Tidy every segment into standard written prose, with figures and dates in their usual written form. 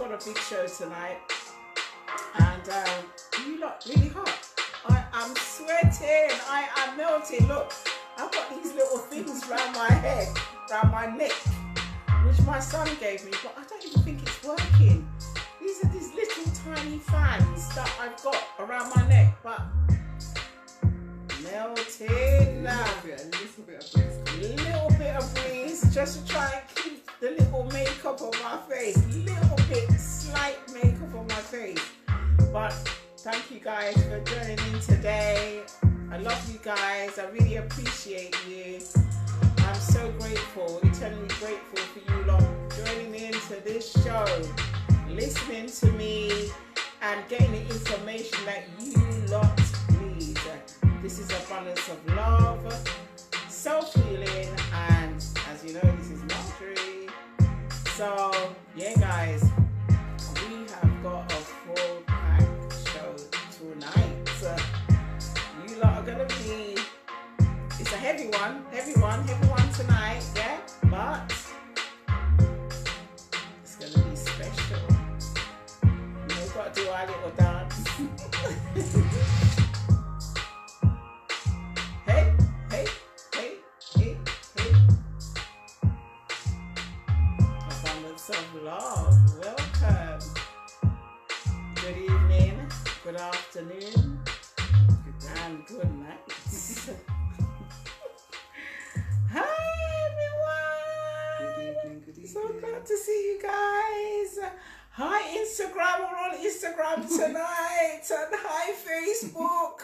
got a big show tonight, and you look really hot. I am sweating. I am melting. Look, I've got these little things around my head, around my neck, which my son gave me, but I don't even think it's working. These are these little tiny fans that I've got around my neck, but melting. A little bit of breeze, just to try and keep the little makeup on my face, little bit, slight makeup on my face. But thank you guys for joining in today. I love you guys. I really appreciate you. I'm so grateful, eternally grateful for you lot joining into this show, listening to me, and getting the information that you lot need. This is abundance of love, self-healing, and as you know, this is Marjorie. So yeah guys, we have got a full pack show tonight. You lot are gonna be, it's a heavy one tonight, yeah, but it's gonna be special. We've got to do our little dance. Hey, hey, hey, hey, hey. Abundance of love, welcome. Good evening, good afternoon, and good night. Hi everyone. Good evening, good evening. So glad to see you guys. Hi Instagram, we're on Instagram tonight, and hi Facebook.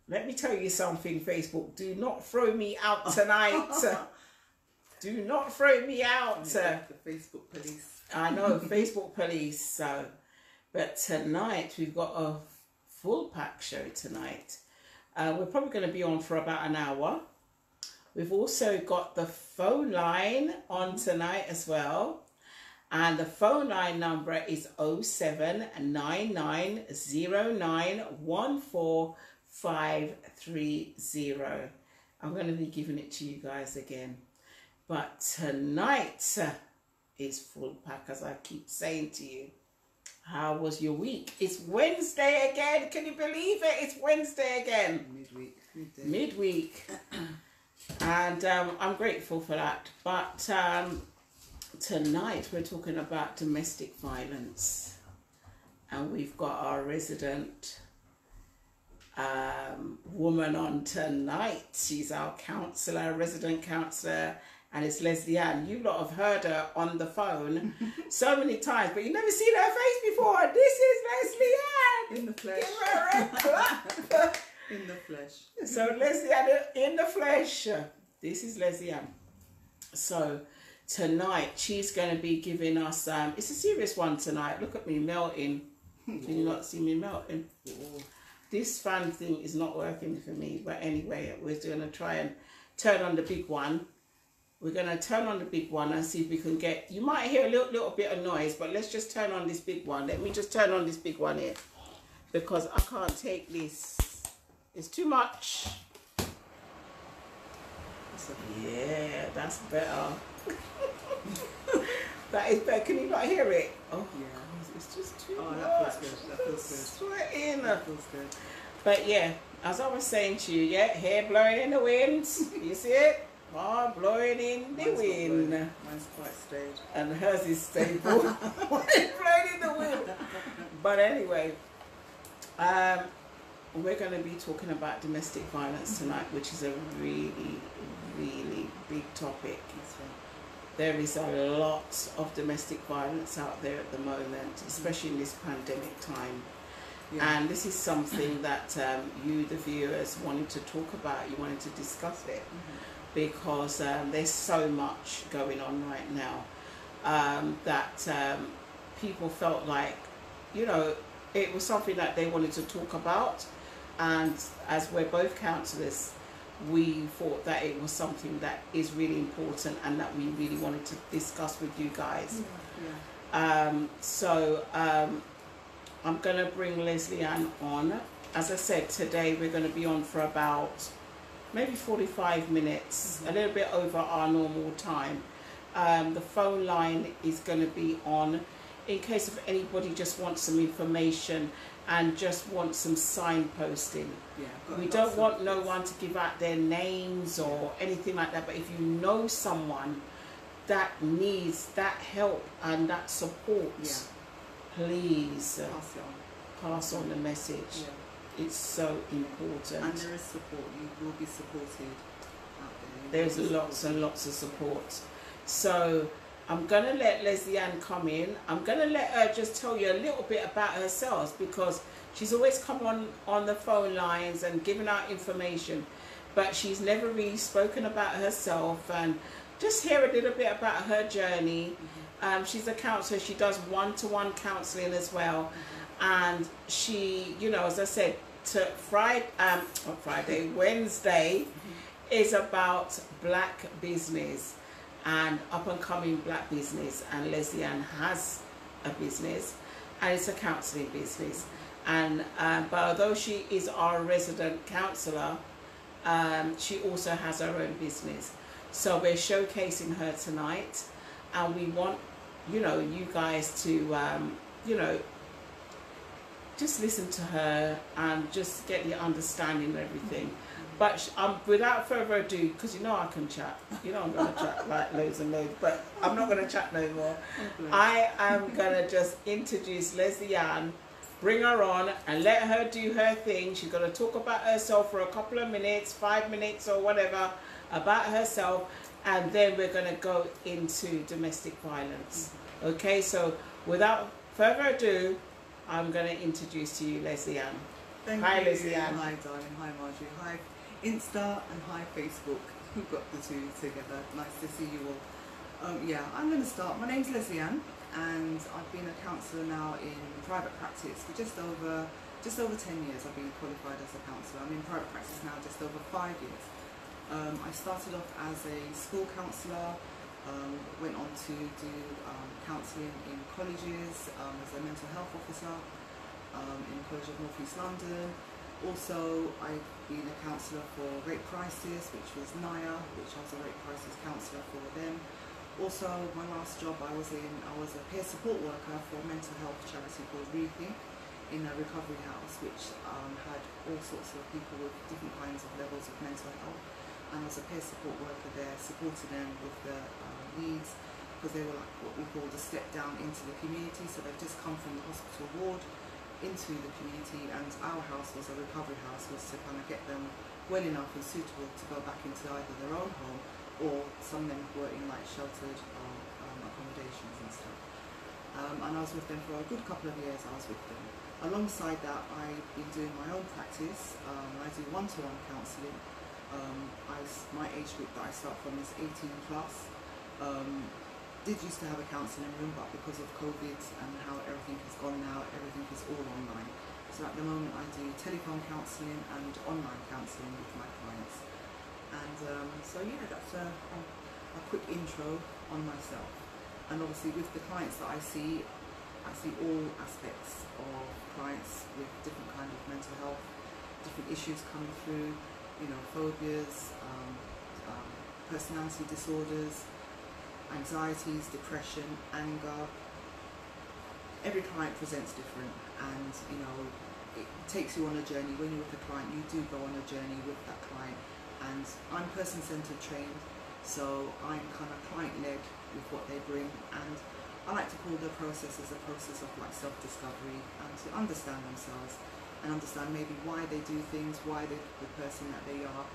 Let me tell you something, Facebook, do not throw me out tonight. Do not throw me out. The Facebook police. I know, Facebook police. So, but tonight we've got a full pack show tonight. We're probably going to be on for about an hour. We've also got the phone line on tonight as well. And the phone line number is 0799145530. I'm going to be giving it to you guys again. But tonight is full pack, as I keep saying to you. How was your week? It's Wednesday again. Can you believe it? It's Wednesday again. Midweek. And I'm grateful for that. But tonight we're talking about domestic violence. And we've got our resident woman on tonight. She's our counsellor, resident counsellor. And it's Leslie Ann. You lot have heard her on the phone so many times, but you've never seen her face before. This is Leslie Ann. In the flesh. Give her a clap. In the flesh. So Leslie Ann in the flesh. This is Leslie Ann. So tonight she's going to be giving us, it's a serious one tonight. Look at me melting. Can you not see me melting? This fan thing is not working for me. But anyway, we're going to try and turn on the big one. We're going to turn on the big one and see if we can get... You might hear a little bit of noise, but let's just turn on this big one. Let me just turn on this big one here. Because I can't take this. It's too much. Yeah, that's better. That is better. Can you not hear it? Oh, yeah. It's just too much. That feels good. That feels good. Sweating. That feels good. But yeah, as I was saying to you, yeah, hair blowing in the wind. You see it? Oh, blowing in the wind. Mine's quite stayed. And hers is stable. Blowing in the wind. But anyway, we're going to be talking about domestic violence tonight, which is a really, really big topic. There is a lot of domestic violence out there at the moment, especially in this pandemic time. Yeah. And this is something that you, the viewers, wanted to talk about. You wanted to discuss it. Because there's so much going on right now that people felt like, you know, it was something that they wanted to talk about. And as we're both counsellors, we thought that it was something that is really important and that we really wanted to discuss with you guys. So I'm going to bring Leslie Ann on. As I said, today we're going to be on for about maybe 45 minutes, a little bit over our normal time. the phone line is going to be on in case if anybody just wants some information and just wants some signposting. Yeah, We don't want no one to give out their names or anything like that, but if you know someone that needs that help and that support, please pass on the message. Yeah. It's so important. And there is support. You will be supported out there. There's lots and lots of support. So I'm going to let Leslie Ann come in. I'm going to let her just tell you a little bit about herself, because she's always come on the phone lines and given out information, but she's never really spoken about herself, and just hear a little bit about her journey. She's a counsellor. She does one-to-one counselling as well. And she, you know, as I said, Wednesday is about black business and up and coming black business. And Leslie Ann has a business, and it's a counselling business. And but although she is our resident counsellor, she also has her own business. So we're showcasing her tonight, and we want, you know, you guys to, you know, just listen to her and just get the understanding of everything. But without further ado, because you know I can chat, you know I'm going to chat like loads and loads, but I'm not going to chat no more. I am going to just introduce Leslie Ann, bring her on and let her do her thing. She's going to talk about herself for a couple of minutes, 5 minutes or whatever, about herself, and then we're going to go into domestic violence. Okay, so without further ado, I'm going to introduce to you Leslie Ann. Hi, Leslie Ann. Hi, darling. Hi, Marjorie. Hi, Insta, and hi, Facebook. We've got the two together. Nice to see you all. Yeah, I'm going to start. My name's Leslie Ann, and I've been a counsellor now in private practice for just over 10 years. I've been qualified as a counsellor. I'm in private practice now just over 5 years. I started off as a school counsellor, went on to do counselling in colleges as a mental health officer in College of North East London. Also, I've been a counsellor for Rape Crisis, which was NIA, which I was a rape crisis counsellor for them. Also, my last job I was a peer support worker for a mental health charity called Rethink in a recovery house, which had all sorts of people with different kinds of levels of mental health. And as a peer support worker there, supporting them with their needs, because they were like what we call the step down into the community. So they've just come from the hospital ward into the community, and our house was a recovery house, was to kind of get them well enough and suitable to go back into either their own home, or some of them were in like sheltered accommodations and stuff. And I was with them for a good couple of years. I was with them. Alongside that, I've been doing my own practice. I do one-to-one counselling. My age group that I start from is 18 plus. Did used to have a counselling room, but because of COVID and how everything has gone now, everything is all online. So at the moment I do telephone counselling and online counselling with my clients. And so yeah, that's a quick intro on myself. And obviously with the clients that I see all aspects of clients with different kind of mental health, different issues coming through, you know, phobias, personality disorders, anxieties, depression, anger. Every client presents different, and you know, it takes you on a journey. When you're with a client, you do go on a journey with that client. And I'm person-centered trained, so I'm kind of client-led with what they bring, and I like to call the process as a process of like self-discovery, and to understand themselves and understand maybe why they do things, why they're the person that they are.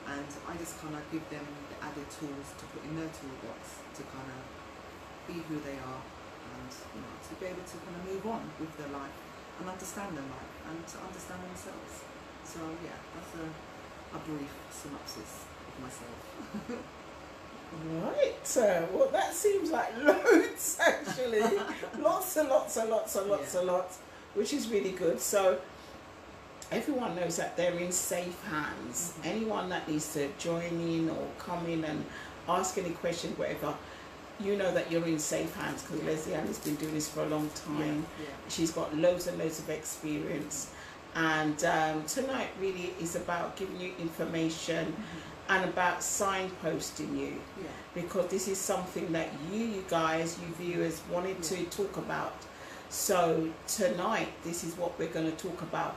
And I just kind of give them the added tools to put in their toolbox to kind of be who they are, and you know, to be able to kind of move on with their life and understand their life and to understand themselves. So yeah, that's a brief synopsis of myself. Right, well that seems like loads actually. Lots and lots and lots and lots and lots, which is really good. So everyone knows that they're in safe hands. Anyone that needs to join in or come in and ask any question, whatever, you know that you're in safe hands, because Leslie Ann has been doing this for a long time. She's got loads and loads of experience, And tonight really is about giving you information and about signposting you, because this is something that you guys, you viewers, wanted to talk about. So tonight, this is what we're going to talk about.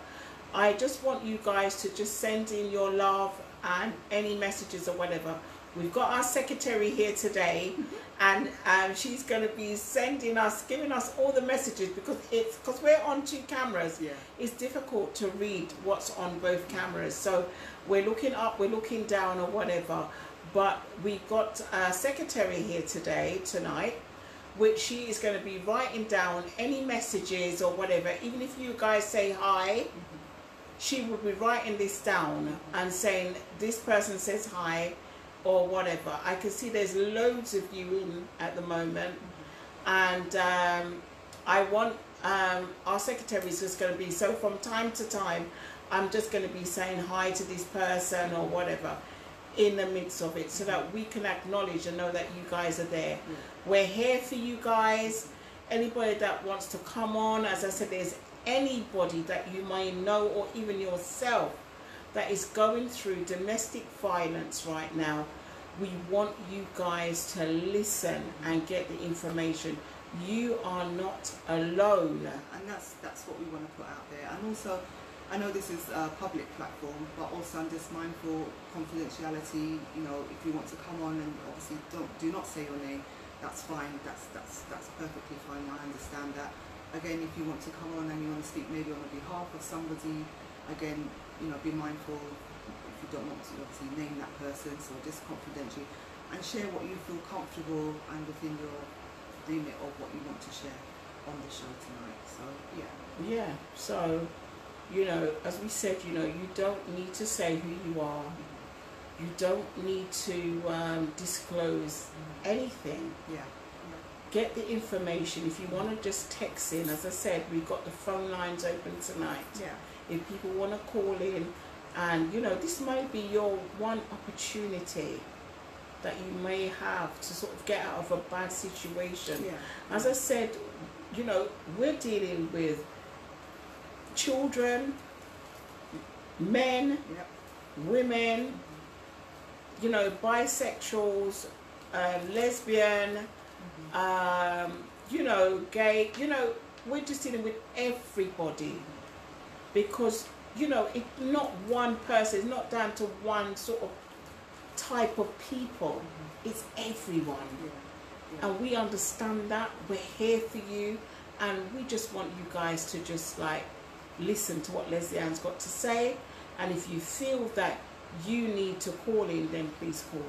I just want you guys to just send in your love and any messages or whatever. We've got our secretary here today, and she's going to be sending us, giving us all the messages, because we're on 2 cameras. It's difficult to read what's on both cameras. So we're looking up, we're looking down, or whatever. But we got a secretary here tonight, which she is going to be writing down any messages or whatever. Even if you guys say hi, she will be writing this down and saying this person says hi, or whatever. I can see there's loads of you in at the moment, and I want our secretary is just going to be, so from time to time I'm just going to be saying hi to this person or whatever in the midst of it, so that we can acknowledge and know that you guys are there. We're here for you guys. Anybody that wants to come on, as I said, there's anybody that you may know or even yourself that is going through domestic violence right now, we want you guys to listen and get the information. You are not alone. And that's what we want to put out there. And also, I know this is a public platform, but also I'm just mindful confidentiality. You know, if you want to come on and obviously do not say your name, that's fine. That's perfectly fine. I understand that. Again, if you want to come on and you want to speak maybe on behalf of somebody, again, you know, be mindful if you don't want to obviously name that person, so just confidentially, and share what you feel comfortable and within your remit of what you want to share on the show tonight. So yeah, so you know, as we said, you know, you don't need to say who you are, you don't need to disclose anything. Get the information. If you want to just text in, as I said, we've got the phone lines open tonight. If people want to call in, and you know, this may be your one opportunity that you may have to sort of get out of a bad situation. As I said, you know, we're dealing with children, men, women, you know, bisexuals, lesbian, you know, gay, you know, we're just dealing with everybody, because, you know, it's not one person, it's not down to one sort of type of people, it's everyone. And we understand that, we're here for you, and we just want you guys to just like listen to what Leslie-Ann's got to say, and if you feel that you need to call in, then please call.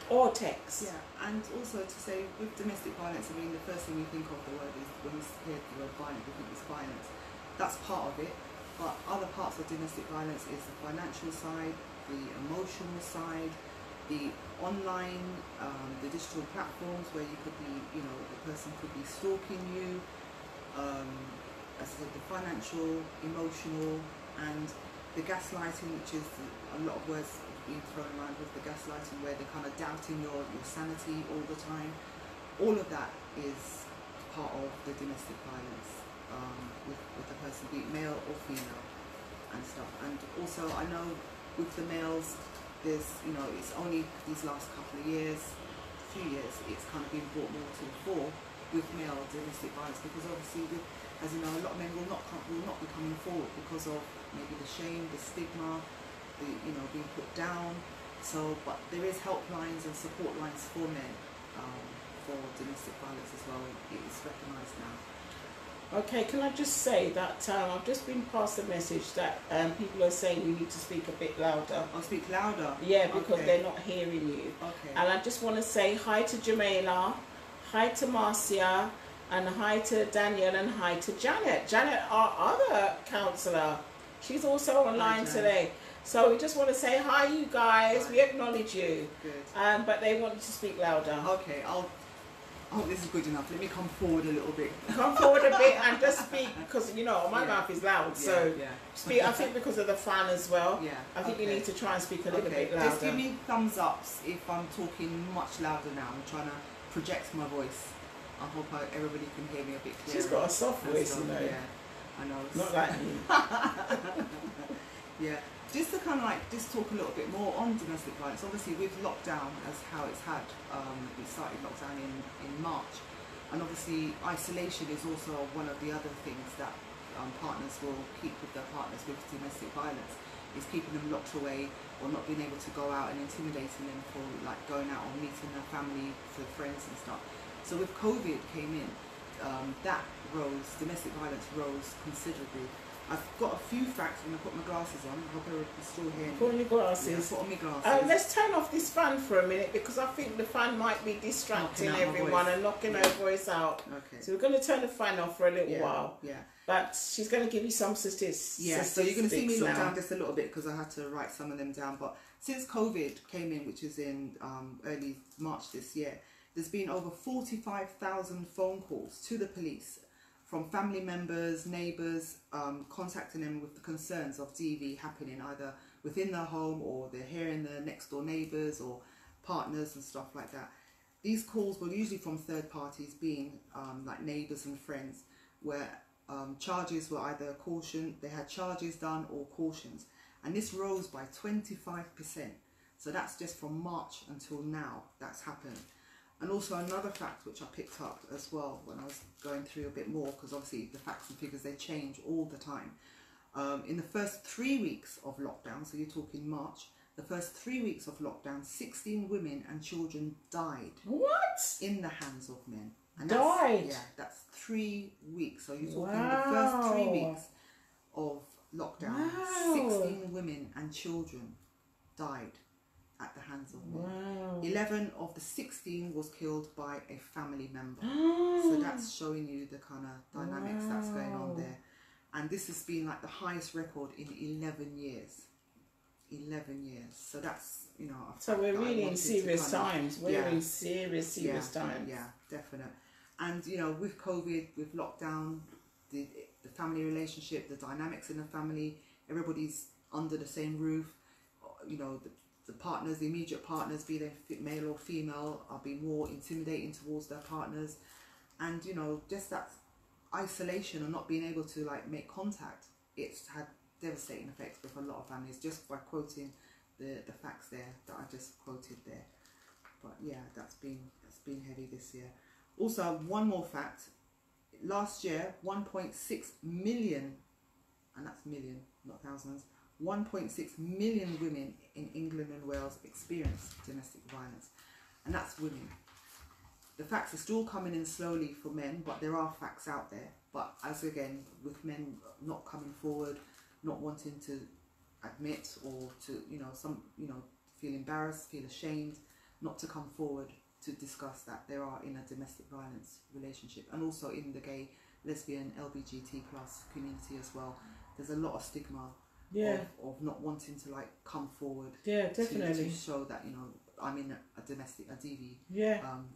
Or text. And also to say, with domestic violence, I mean, the first thing we think of the word is, when we hear the word violence, we think it's violence. That's part of it, but other parts of domestic violence is the financial side, the emotional side, the online, the digital platforms where you could be, you know, the person could be stalking you, as I said, the financial, emotional, and the gaslighting, which is a lot of words being thrown around with the gaslighting, where they're kind of doubting your sanity all the time. All of that is part of the domestic violence, with the person, be it male or female and stuff. And also, I know with the males, there's, you know, it's only these last couple of years, few years, it's kind of been brought more to the fore with male domestic violence, because obviously, as you know, a lot of men will not be coming forward because of maybe the shame, the stigma, the, you know, being put down. So, but there is helplines and support lines for men for domestic violence as well. It is recognised now. Okay, can I just say that I've just been passed a message that people are saying you need to speak a bit louder. I'll speak louder? Yeah, because they're not hearing you. Okay. And I just want to say hi to Jamila, hi to Marcia, and hi to Danielle, and hi to Janet. Janet, our other counsellor, she's also online today. So we just want to say hi, you guys. Right. We acknowledge you. Good. But they want you to speak louder. Okay, I hope this is good enough. Let me come forward a little bit. Come forward a bit and just speak, because you know my mouth is loud. So speak. I think because of the fan as well. Yeah. I think you need to try and speak a little bit louder. Just give me thumbs ups if I'm talking much louder now. I'm trying to project my voice. I hope everybody can hear me a bit clearer. She's got a soft voice, you know. Yeah. I know. Not like me. Yeah. Just to kind of like just talk a little bit more on domestic violence. Obviously, with lockdown as how it's had, we started lockdown in March, and obviously isolation is also one of the other things that partners will keep with their partners with domestic violence, is keeping them locked away or not being able to go out and intimidating them for like going out or meeting their family, for friends and stuff. So with COVID came in, that rose, domestic violence rose considerably. I've got a few facts. I'm going to put my glasses on. I hope you're still hearing me. Put on your glasses. Yeah, put on my glasses. Let's turn off this fan for a minute, because I think the fan might be distracting everyone and knocking her voice out. Okay. So we're going to turn the fan off for a little while. Yeah. But she's going to give you some statistics. Yeah, so you're going to see me look down just a little bit because I had to write some of them down. But since COVID came in, which is in early March this year, there's been over 45,000 phone calls to the police from family members, neighbours, contacting them with the concerns of DV happening either within their home, or they're hearing their next door neighbours or partners and stuff like that. These calls were usually from third parties, being like neighbours and friends, where charges were either caution, they had charges done or cautions, and this rose by 25%. So that's just from March until now that's happened. And also another fact which I picked up as well when I was going through a bit more, because obviously the facts and figures, they change all the time. In the first 3 weeks of lockdown, so you're talking March, the first 3 weeks of lockdown, 16 women and children died. What? In the hands of men. And died? Yeah, that's 3 weeks. So you're talking the first 3 weeks of lockdown, 16 women and children died at the hands of men. 11 of the 16 was killed by a family member. So that's showing you the kind of dynamics that's going on there. And this has been like the highest record in 11 years. 11 years. So that's, you know... So we're really in serious times. We're in serious times. Yeah, definite. And, you know, with COVID, with lockdown, the family relationship, the dynamics in the family, everybody's under the same roof. You know, the partners, the immediate partners, be they male or female, are being more intimidating towards their partners. And, you know, just that isolation and not being able to, like, make contact, it's had devastating effects with a lot of families, just by quoting the facts there that I just quoted there. But, yeah, that's been heavy this year. Also, one more fact. Last year, 1.6 million, and that's million, not thousands, 1.6 million women in England and Wales experienced domestic violence, and that's women. The facts are still coming in slowly for men, but there are facts out there. But as again, with men not coming forward, not wanting to admit, or to, you know, feel embarrassed, feel ashamed, not to come forward to discuss that they are in a domestic violence relationship, and also in the gay, lesbian, LGBT plus community as well. There's a lot of stigma. Of not wanting to, like, come forward. Yeah, definitely. To show that, you know, I'm in a domestic, a DV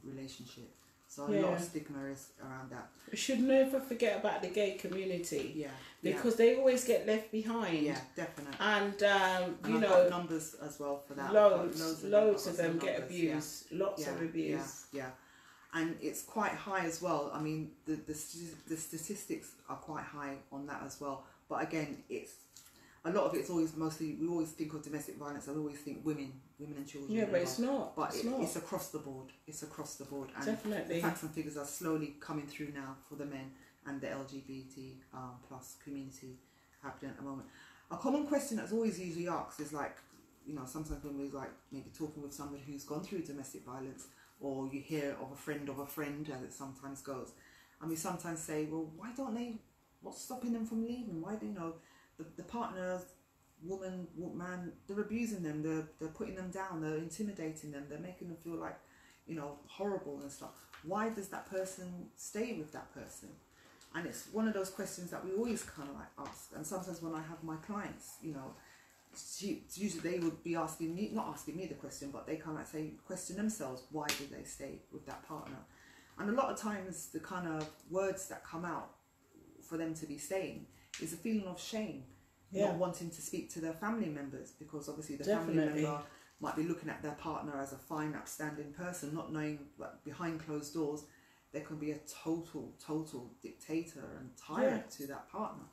relationship. So a lot of stigma is around that. We should never forget about the gay community. Yeah. Because they always get left behind. Yeah, definitely. And, you know, numbers as well for that. Loads of them get abused. Yeah. Lots of abuse. Yeah. And it's quite high as well. I mean, the statistics are quite high on that as well. But again, a lot of it's always mostly, we always think of domestic violence, I always think women and children. Yeah, but it's not. But it's across the board. It's across the board. And definitely. The facts and figures are slowly coming through now for the men and the LGBT plus community happening at the moment. A common question that's always usually asked is, like, you know, sometimes when we're like maybe talking with somebody who's gone through domestic violence, or you hear of a friend, as it sometimes goes, and we sometimes say, well, why don't they, what's stopping them from leaving? Why do, you know, the partners, woman, man, they're abusing them, they're putting them down, they're intimidating them, they're making them feel like, you know, horrible and stuff. Why does that person stay with that person? And it's one of those questions that we always kind of like ask. And sometimes when I have my clients, you know, usually they would be asking me, not asking me the question, but they kind of like question themselves, why did they stay with that partner? And a lot of times the kind of words that come out for them to be staying is a feeling of shame, not wanting to speak to their family members, because obviously the family member might be looking at their partner as a fine, upstanding person, not knowing, like, behind closed doors, there can be a total dictator and tyrant to that partner.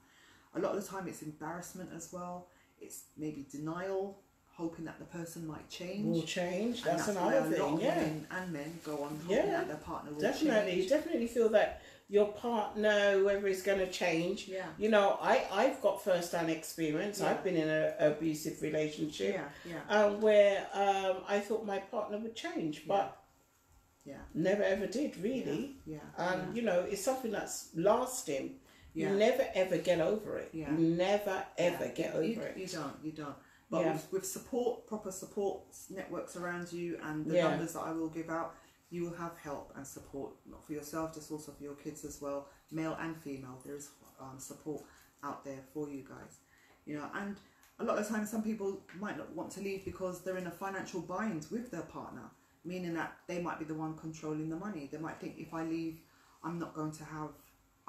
A lot of the time it's embarrassment as well. It's maybe denial, hoping that the person might change. Will change. And That's why another a lot thing. of women and men go on hoping that their partner will change. Definitely feel that your partner, whoever is going to change. Yeah. You know, I've got first-hand experience. I've been in an abusive relationship. Where I thought my partner would change, but never ever did, really. You know, it's something that's lasting. You never ever get over it. You never ever get over it. You don't. But with support, proper support networks around you, and the numbers that I will give out, you will have help and support, not for yourself, just also for your kids as well, male and female. There is support out there for you guys. You know, and a lot of times some people might not want to leave because they're in a financial bind with their partner, meaning that they might be the one controlling the money. They might think, if I leave, I'm not going to have,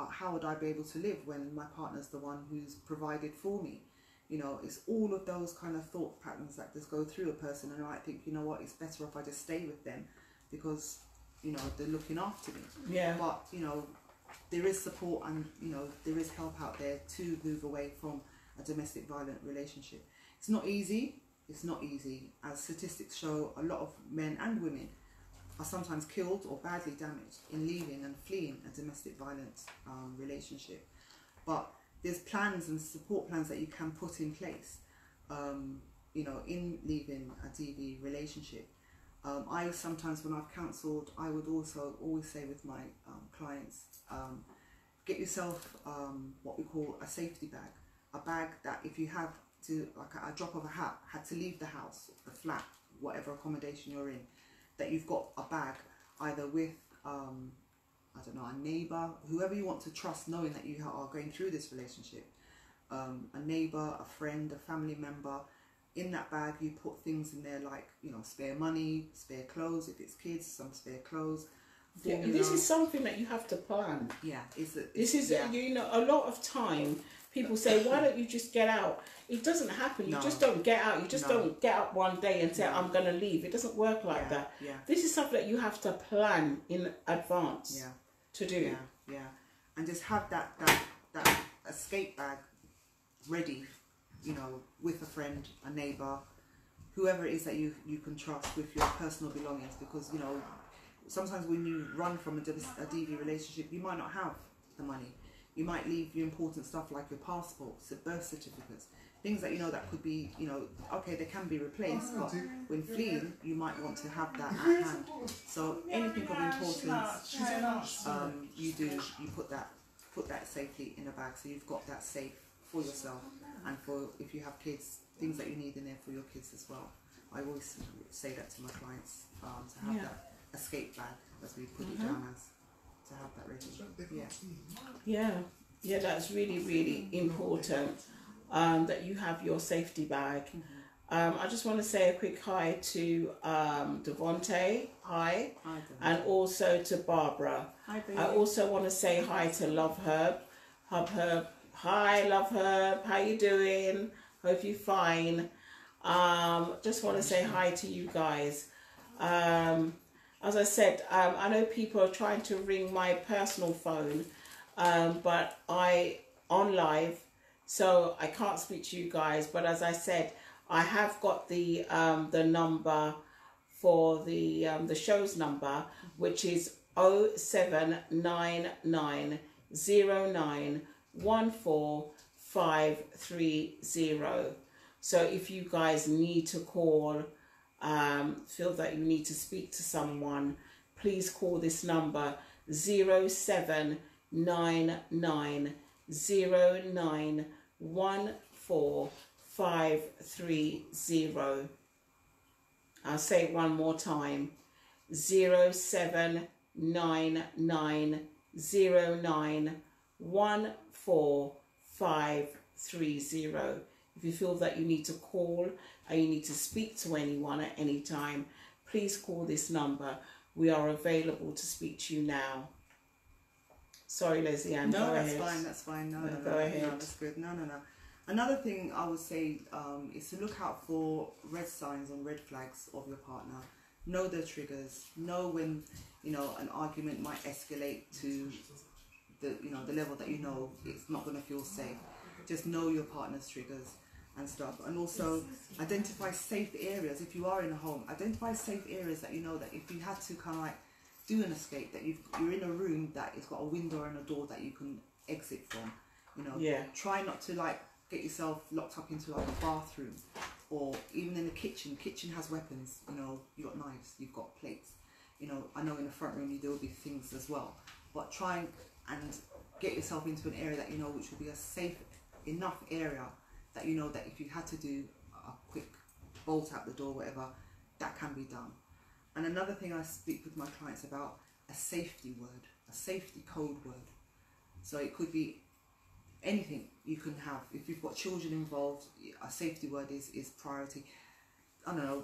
how would I be able to live when my partner's the one who's provided for me? You know, it's all of those kind of thought patterns that just go through a person, and I might think, you know what, it's better if I just stay with them because, you know, they're looking after me. But, you know, there is support and, you know, there is help out there to move away from a domestic violent relationship. It's not easy. It's not easy. As statistics show, a lot of men and women are sometimes killed or badly damaged in leaving and fleeing a domestic violence relationship. But there's plans and support plans that you can put in place, you know, in leaving a DV relationship. I sometimes, when I've counselled, I would also always say with my clients, get yourself what we call a safety bag. A bag that if you have to, like a drop of a hat, had to leave the house, the flat, whatever accommodation you're in, that you've got a bag either with, I don't know, a neighbour, whoever you want to trust, knowing that you are going through this relationship, a neighbour, a friend, a family member. In that bag you put things in there like, you know, spare money, spare clothes, if it's kids, some spare clothes. This is something that you have to plan. You know, a lot of time people say, why don't you just get out? It doesn't happen. You just don't get out. You just don't get up one day and say, I'm going to leave. It doesn't work like that. This is something that you have to plan in advance to do. And just have that escape bag ready, you know, with a friend, a neighbour, whoever it is that you can trust with your personal belongings, because, you know, sometimes when you run from a DV relationship, you might not have the money. You might leave your important stuff like your passports, birth certificates, things that, you know, that could be, you know, okay, they can be replaced, but when fleeing, you might want to have that at hand. So anything of importance, you put that safely in a bag, so you've got that safe for yourself, and for, if you have kids, things that you need in there for your kids as well. I always say that to my clients, to have that escape bag, as we put it down as, to have that ready. Yeah, that's really, really important, that you have your safety bag. I just want to say a quick hi to Devontae, hi, and also to Barbara. Hi, baby. I also want to say hi to Love Herb. Hi, Love Herb, how you doing? Hope you're fine. Just want to say hi to you guys. As I said, I know people are trying to ring my personal phone, but on live, so I can't speak to you guys. But as I said, I have got the number for the show's number, which is 0799091430. So if you guys need to call, feel that you need to speak to someone, please call this number 0799091430. I'll say it one more time, 0799091430. If you feel that you need to call and you need to speak to anyone at any time, please call this number. We are available to speak to you now. Sorry, Leslie Ann. No, that's fine. No, go ahead. No, that's good. No. Another thing I would say is to look out for red signs and red flags of your partner. know their triggers, know when, you know, an argument might escalate to the, you know, the level that you know it's not going to feel safe. Just know your partner's triggers and stuff. And also identify safe areas. If you are in a home, identify safe areas that you know that if you had to kind of like do an escape, that you're in a room that it's got a window and a door that you can exit from. You know, try not to like get yourself locked up into like a bathroom, or even in the kitchen. Kitchen has weapons. You know, you've got knives, you've got plates. You know, I know in the front room there will be things as well. But try and get yourself into an area that you know which will be a safe enough area that you know that if you had to do a quick bolt out the door, whatever, that can be done. And another thing I speak with my clients about, a safety word, a safety code word. So it could be anything you can have. If you've got children involved, a safety word is priority. I don't know,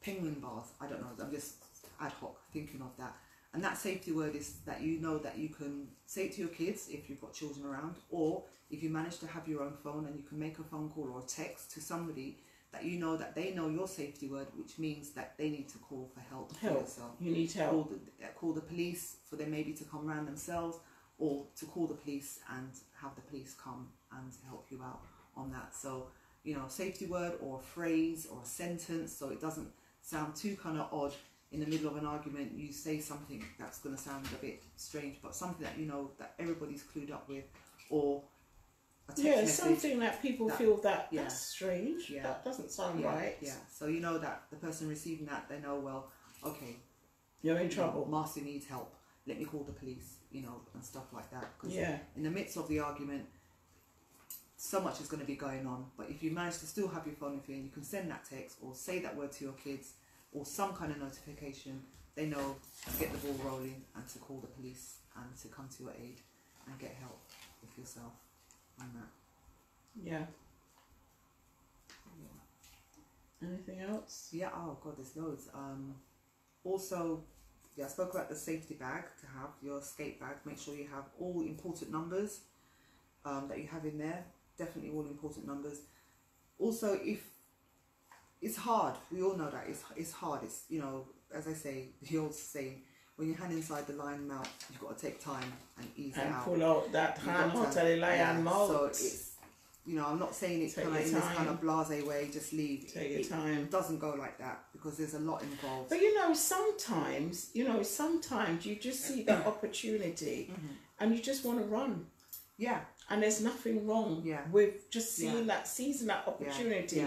penguin bath, I don't know, I'm just ad hoc thinking of that. And that safety word is that you know that you can say it to your kids if you've got children around, or if you manage to have your own phone and you can make a phone call or a text to somebody that you know that they know your safety word, which means that they need to call for help. For yourself. You need help. Call the police for them maybe to come round themselves, or to call the police and have the police come and help you out on that. So, you know, safety word or a phrase or a sentence, so it doesn't sound too kind of odd. In the middle of an argument, you say something that's going to sound a bit strange, but something that you know that everybody's clued up with, or a text message something that people feel that that's strange. Yeah. That doesn't sound right. Yeah. So you know that the person receiving that, they know, well, okay, you're in trouble. Marcy needs help. Let me call the police, you know, and stuff like that. Because in the midst of the argument, so much is going to be going on. But if you manage to still have your phone with you and you can send that text or say that word to your kids, or some kind of notification, they know to get the ball rolling and to call the police and to come to your aid and get help with yourself on that. Yeah. Anything else? Yeah, oh God, there's loads. Also, I spoke about the safety bag, to have your escape bag. Make sure you have all important numbers that you have in there. Definitely all important numbers. Also, if it's hard, we all know that it's hard. It's, you know, as I say, the old saying, when your hand inside the lion mouth, you've got to take time and ease it out. And pull out that hand out of the lion mouth. So it's, you know, I'm not saying it's kind of in this kind of blasé way, just leave. Take your time. It doesn't go like that because there's a lot involved. But you know, sometimes you just see that opportunity and you just want to run. Yeah. And there's nothing wrong with just seeing seizing that opportunity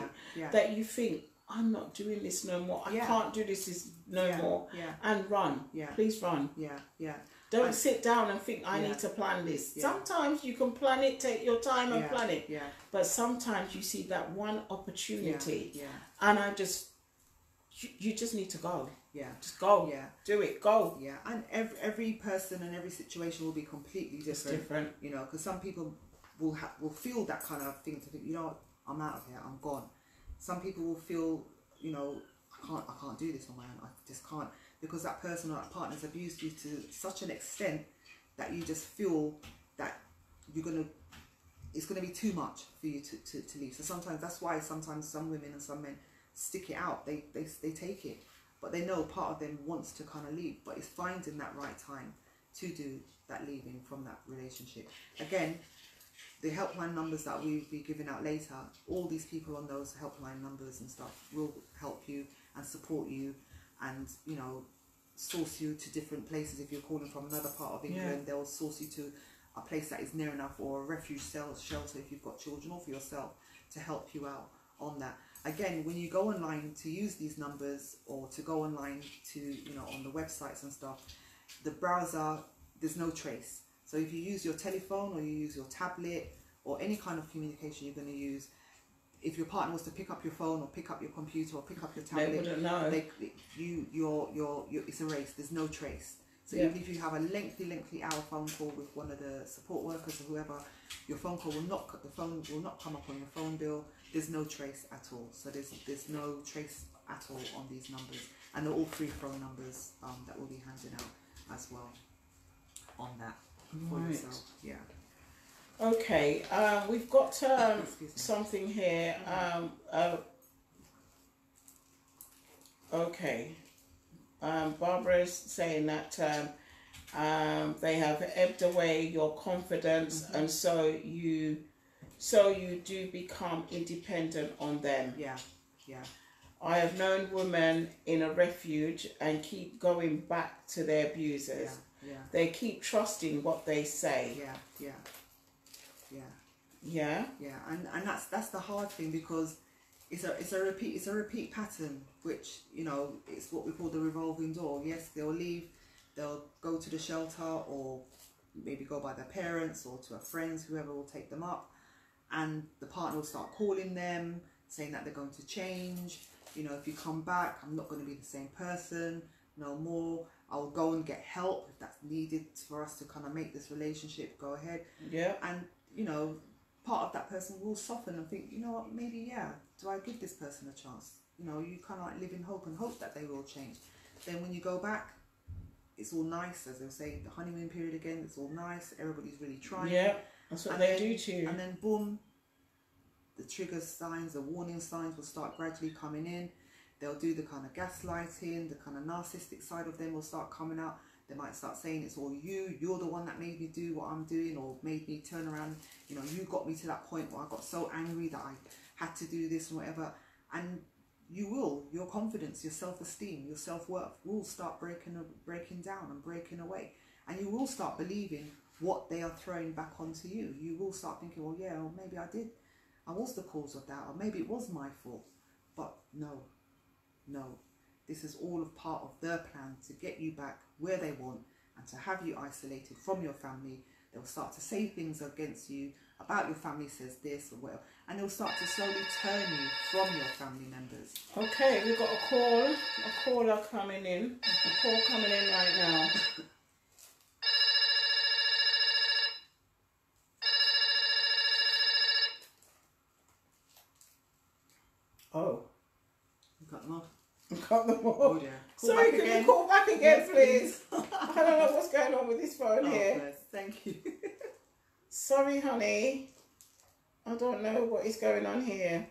that you think, I'm not doing this no more. I can't do this no more. Yeah. And run. Yeah. Please run. Yeah. Yeah. Don't sit down and think, I need to plan this. Yeah. Sometimes you can plan it, take your time and plan it. Yeah. But sometimes you see that one opportunity and you just need to go. Yeah. Just go. Yeah. Do it. Go. Yeah. And every person and every situation will be completely different. It's different. You know, because some people will feel that kind of thing to think, you know what, I'm out of here, I'm gone. Some people will feel, you know, I can't do this on my own. I just can't, because that person or that partner's abused you to such an extent that you just feel that it's gonna be too much for you to leave. So sometimes that's why sometimes some women and some men stick it out. They take it, but they know part of them wants to kind of leave, but it's finding that right time to do that leaving from that relationship. Again, the helpline numbers that we'll be giving out later, all these people on those helpline numbers and stuff will help you and support you and, you know, source you to different places. If you're calling from another part of England, they'll source you to a place that is near enough, or a refuge shelter if you've got children, or for yourself, to help you out on that. Again, when you go online to use these numbers, or to go online to, you know, on the websites and stuff, the browser, there's no trace. So if you use your telephone or you use your tablet or any kind of communication you're going to use, if your partner was to pick up your phone or pick up your computer or pick up your tablet, they wouldn't know. It's erased. There's no trace. So even if you have a lengthy hour phone call with one of the support workers or whoever, your phone call will not come up on your phone bill. There's no trace at all. So there's no trace at all on these numbers, and they're all free phone numbers that we'll be handing out as well on that for yourself. Yeah. Okay, we've got something here. Okay, Barbara's saying that they have ebbed away your confidence, and so you do become independent on them. Yeah, yeah. I have known women in a refuge and keep going back to their abusers. Yeah, yeah. They keep trusting what they say. Yeah, yeah, yeah. Yeah. Yeah, and that's the hard thing, because it's a repeat pattern, which, you know, it's what we call the revolving door. Yes, they'll leave, they'll go to the shelter, or maybe go by their parents or to a friends, whoever will take them up, and the partner will start calling them, saying that they're going to change. You know, if you come back, I'm not going to be the same person no more. I'll go and get help if that's needed for us to kind of make this relationship go ahead. Yeah. And, you know, part of that person will soften and think, you know what, maybe, yeah, do I give this person a chance? You know, you kind of like live in hope and hope that they will change. Then when you go back, it's all nice, as they'll say, the honeymoon period again, it's all nice, everybody's really trying. Yeah, that's what they do to you. And then boom, the trigger signs, the warning signs will start gradually coming in. They'll do the kind of gaslighting, the kind of narcissistic side of them will start coming out. They might start saying it's all you're the one that made me do what I'm doing, or made me turn around, you know, you got me to that point where I got so angry that I had to do this and whatever. And your confidence, your self-esteem, your self-worth will start breaking down and breaking away. And you will start believing what they are throwing back onto you. You will start thinking, well, yeah, well, maybe I was the cause of that, or maybe it was my fault. But no, this is all a part of their plan to get you back where they want and to have you isolated from your family. They'll start to say things against you about your family says this or whatever, and they'll start to slowly turn you from your family members. Okay, we've got a caller coming in. A call coming in right now. Oh. You cut them off? Cut them off. Oh dear. Sorry, can you call back again, yes, please? I don't know what's going on with this phone here. Bless. Thank you. Sorry, honey. I don't know what is going on here.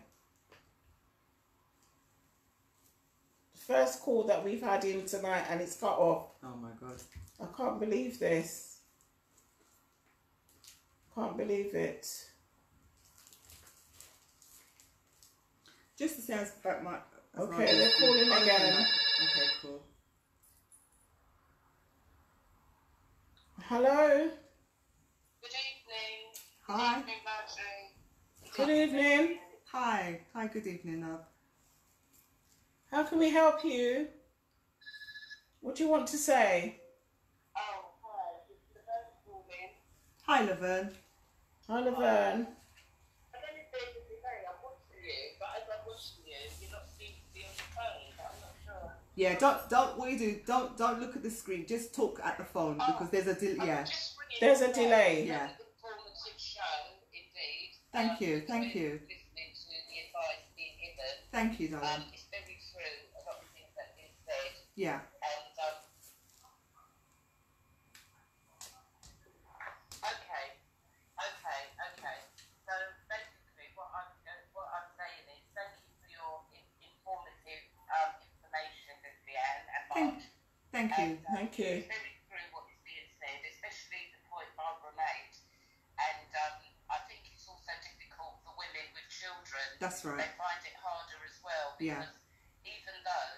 First call that we've had in tonight and it's cut off. Oh my God. I can't believe this. Can't believe it. Just to say about my... Okay, they're calling again. Okay, cool. Hello? Good evening. Hi. Good evening, Marjorie. Good evening. Hi. Hi, good evening, love. How can we help you? What do you want to say? Oh, hi. It's Laverne calling. Hi, Laverne. Hi, Laverne. I don't know if there's a delay. I'm watching you, but as I'm watching you, you're not seem to be on the phone, but I'm not sure. Yeah, don't what you do, don't look at the screen, just talk at the phone, because there's a delay. Yeah. There's a delay. Yeah. Informative show, indeed. Thank you. Listening to the advice being given. Thank you, darling. It's very true, a lot of things that have been said. Yeah. And, okay. So basically, what I'm saying is, thank you for your informative information, Vivian and Mark. Thank you. Thank you. It's very true what is being said, especially the point Barbara made. And I think it's also difficult for women with children. That's right. They find it harder as well, because even though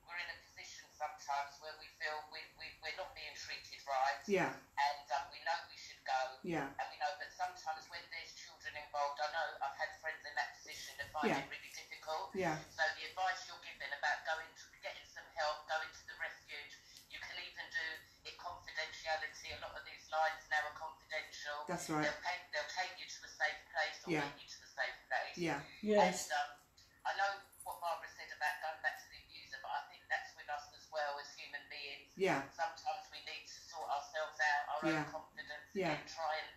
we're in a position sometimes where we feel we're not being treated right, Yeah. and we know we should go, Yeah. and we know that sometimes when there's children involved, I know I've had friends in that position that find it really difficult. Yeah. So the advice you're giving about getting some help, going to the refuge, you can even do it confidentiality. A lot of these lines now are confidential. That's right. They'll take you to a safe place, or Yeah. lead you to a safe place. Yeah. Yes. And I know what Barbara said about going back to the abuser, but I think that's with us as well as human beings. Yeah. Sometimes we need to sort ourselves out, our own confidence, and try and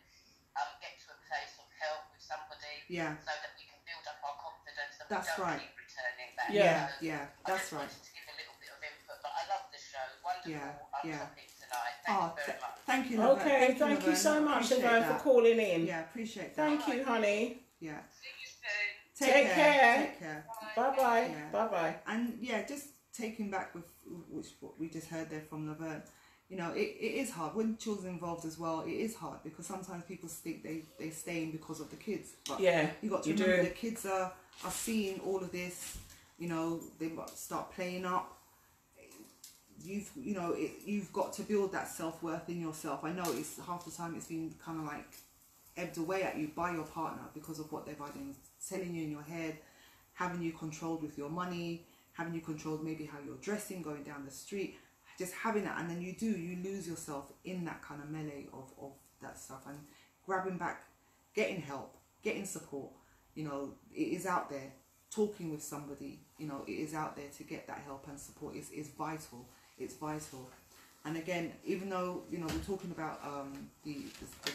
get to a place of help with somebody, so that we can build up our confidence and That's we don't right. keep returning back. Yeah. I That's just right. wanted to give a little bit of input, but I love the show. Wonderful topic tonight. Thank Oh, you very much. thank you, Laverne. Okay, thank you so much, Appreciate Laverne, for that. calling in. Yeah, appreciate that. Thank you, honey. Yeah. See you soon. Take care. Take care. Bye-bye. Yeah. Bye-bye. And yeah, just taking back with what we just heard there from Laverne, you know, it is hard when children are involved as well. It is hard because sometimes people think they stay in because of the kids, but you got to remember the kids are seeing all of this. You know, they start playing up. You've got to build that self-worth in yourself. I know it's half the time it's been kind of like ebbed away at you by your partner because of what they've been telling you in your head, having you controlled with your money, having you controlled maybe how you're dressing, going down the street, just having that, and then you lose yourself in that kind of melee of that stuff, and grabbing back, getting help, getting support. You know, it is out there. Talking with somebody, you know, it is out there to get that help and support. It's vital. It's vital. And again, even though, you know, we're talking about the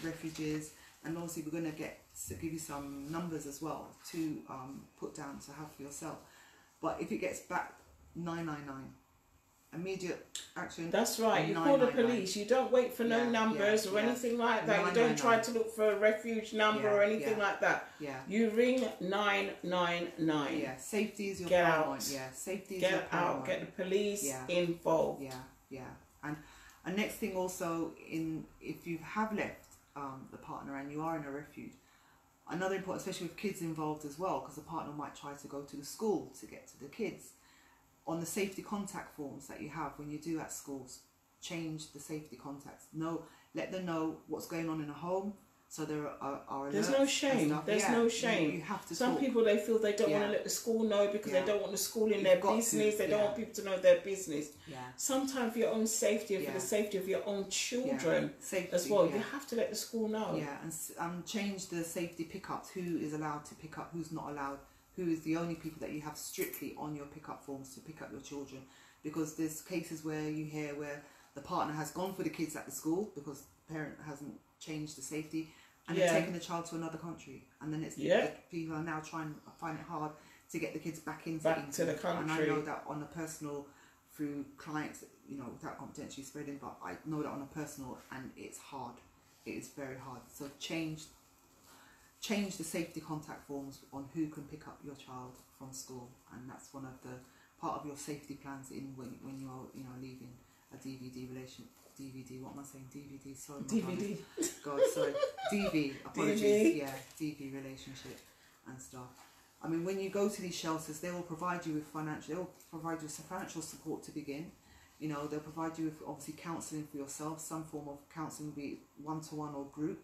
refugees, and obviously we're going to give you some numbers as well to put down to have for yourself. But if it gets back, 999. Immediate action. That's right. You call the police. You don't wait for no numbers or anything like that. You don't try to look for a refuge number or anything like that. Yeah. You ring 999. Yeah. Safety is your get paramount. out. Yeah. Safety is get your paramount. out. Get the police involved. Yeah. Yeah. And next thing also, if you have left the partner and you are in a refuge, another important, especially with kids involved as well, because the partner might try to go to the school to get to the kids. On the safety contact forms that you have when you do at schools, change the safety contacts. Let them know what's going on in a home, so there are There's no shame. There's no shame. You have to Some talk. people, they feel they don't want to let the school know because they don't want the school in their business. They don't want people to know their business. Yeah. Sometimes for your own safety and for the safety of your own children as well, you have to let the school know. Yeah, and change the safety pickups. Who is allowed to pick up? Who's not allowed? Who is the only people that you have strictly on your pickup forms to pick up your children? Because there's cases where you hear where the partner has gone for the kids at the school because the parent hasn't changed the safety, and they've taken the child to another country, and then it's people are now trying to find it hard to get the kids back into the country. And I know that on a personal, through clients, you know, without confidentially spreading, but I know that on a personal, and it's hard. It is very hard. So change the safety contact forms on who can pick up your child from school, and that's one of the part of your safety plans in when you're leaving a DVD. What am I saying? DVD. Sorry, DVD. God, sorry. DV. Apologies. DV. Yeah, DV relationship and stuff. I mean, when you go to these shelters, they will provide you with financial support to begin. You know, they'll provide you with obviously counselling for yourself. Some form of counselling, be it one-to-one or group.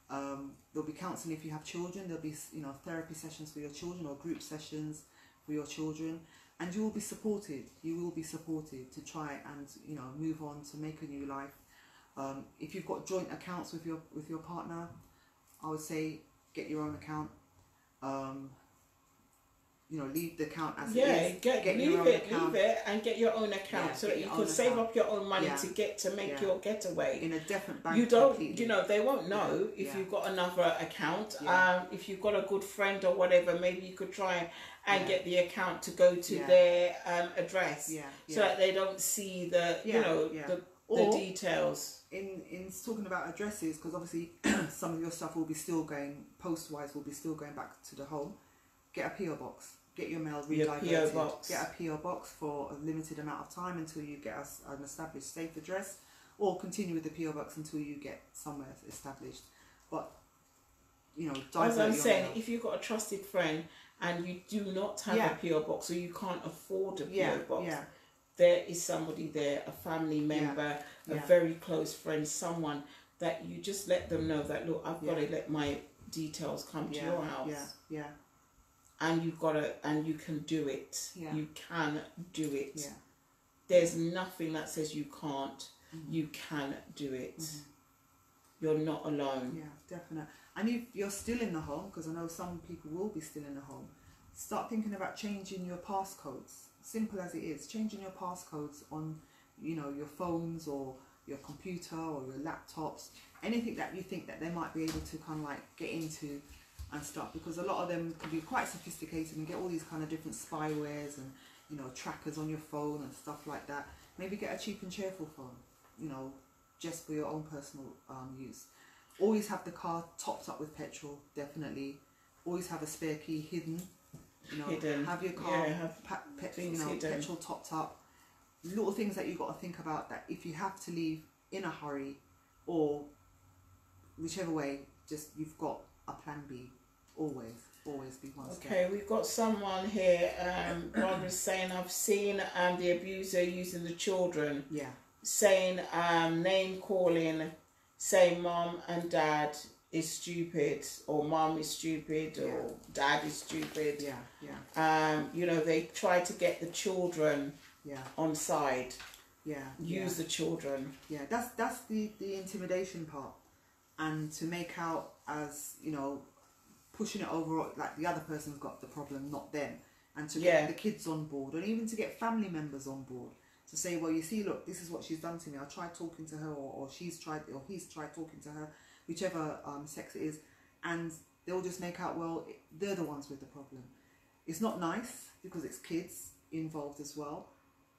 There'll be counselling if you have children. There'll be, you know, therapy sessions for your children or group sessions for your children, and you will be supported. You will be supported to try and, you know, move on to make a new life. If you've got joint accounts with your partner, I would say get your own account. You know, leave the account as it is. Leave it and get your own account so that you could save up your own money to make your getaway. In a different bank. You don't, you know, they won't know if you've got another account. If you've got a good friend or whatever, maybe you could try and get the account to go to their address so that they don't see the, you know, the details. In talking about addresses, because obviously some of your stuff will be still going, post-wise will be still going back to the home. Get a PO box. Get your mail redirected. Get a PO box for a limited amount of time until you get an established safe address, or continue with the PO box until you get somewhere established. But, you know, as I'm saying, if you've got a trusted friend and you do not have a PO box, or you can't afford a PO box, there is somebody there, a family member, a very close friend, someone that you just let them know that, look, I've got to let my details come to your house. And you've got to, and you can do it. You can do it. There's nothing that says you can't. You can do it. You're not alone. Yeah, definitely. And if you're still in the home, because I know some people will be still in the home, start thinking about changing your passcodes. Simple as it is, changing your passcodes on, you know, your phones or your computer or your laptops, anything that you think that they might be able to kind of like get into and stuff, because a lot of them can be quite sophisticated and get all these kind of different spywares and, you know, trackers on your phone and stuff like that. Maybe get a cheap and cheerful phone, you know, just for your own personal use. Always have the car topped up with petrol, definitely. Always have a spare key hidden You know, hidden. have your car, have things hidden. petrol topped up. Little things that you've got to think about, that if you have to leave in a hurry or whichever way, just you've got a plan B. Always be one step. Okay, we've got someone here. Barbara's saying, I've seen the abuser using the children. Yeah. Saying name calling, saying mom and dad is stupid, or mom is stupid, or dad is stupid. You know, they try to get the children on side. Use the children. That's the intimidation part, and to make out as, you know, pushing it over like the other person's got the problem, not them, and to get the kids on board, and even to get family members on board, to say, well, you see, look, this is what she's done to me. I tried talking to her, or he's tried talking to her, whichever sex it is, and they'll just make out, well, they're the ones with the problem. It's not nice because it's kids involved as well,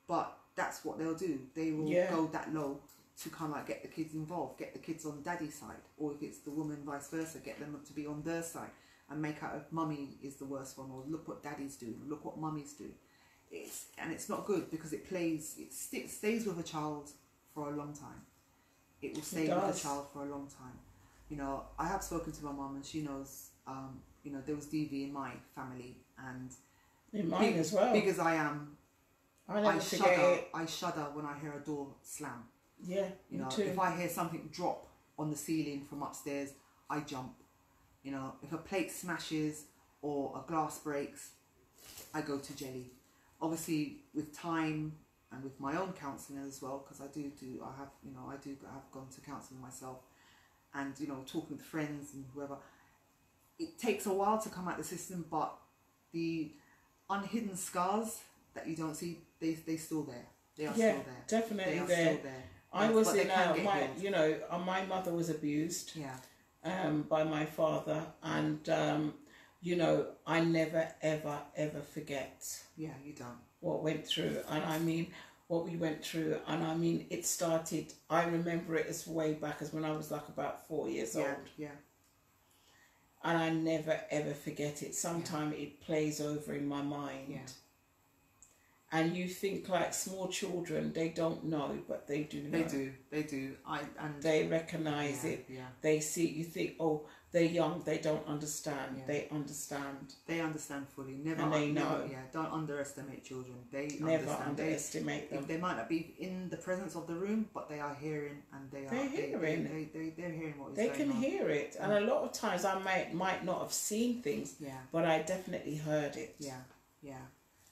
but that's what they'll do. They will go that low to kind of like get the kids involved, get the kids on daddy's side, or if it's the woman, vice versa, get them to be on their side, and make out if mummy is the worst one, or look what daddies do, look what mummies do. It's not good, because it stays with a child for a long time. It will stay with a child for a long time. You know, I have spoken to my mum, and she knows, you know, there was DV in my family, and in mine as well. Big as I am, I shudder when I hear a door slam. Yeah, you know, me too. If I hear something drop on the ceiling from upstairs, I jump. You know, if a plate smashes or a glass breaks, I go to jelly. Obviously, with time and with my own counselling as well, because I have gone to counselling myself, and, you know, talking with friends and whoever. It takes a while to come out the system, but the unhidden scars that you don't see, they're still there. They are still there. Definitely they are there. Still there. I was in my mother was abused by my father, and you know, I never ever forget you don't what went through, and I mean what we went through, and I mean it started, I remember it as way back as when I was like about 4 years old, and I never ever forget it. Sometimes it plays over in my mind. And you think like small children, they don't know, but they do know. They do. They recognise it. They see, you think, oh, they're young, they don't understand. They understand. They understand fully. And they know. Don't underestimate children. They never underestimate them. They might not be in the presence of the room, but they are hearing, and they're hearing. They're hearing what is going on. They can hear it, and a lot of times I might not have seen things, but I definitely heard it.